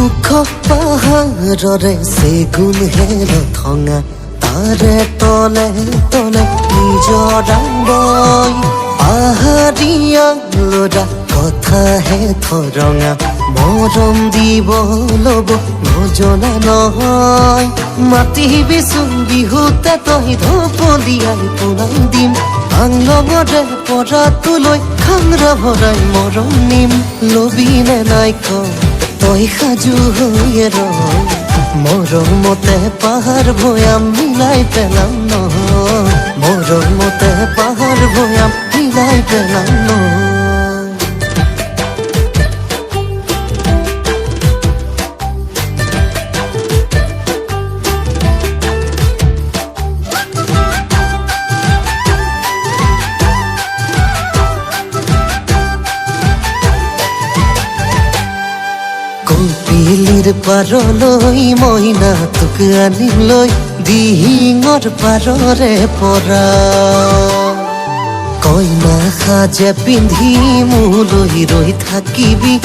ওখ পাহাৰৰে চেগুন হেল থঙা তাৰে তলে তলে নিজৰ ডাঙৰ পাহাৰীয়া ল'ৰা কথাহে থৰঙা মৰম দিব ল'ব নজনা নহয় মাতিবিচোন বিহুতে তই ঢপলিয়াই পোনাই দিম আংলঙৰে পৰাটোলৈ খাংৰা ভৰাই মৰম নিম লবিনে নাই ক তই সাজু হৈয়ে ৰহ মৰমতে পাহাৰ ভৈয়াম মিলাই পেলাম নহয় মৰমতে পাহাৰ ভৈয়াম মিলাই পেলাম নহয় কপিলিৰ পাৰলৈ মইনা তোক আনিম লৈ দিহিঙৰ পাৰৰে পৰা কইনা সাজে পিন্ধি মোলৈ ৰৈ থাকিবি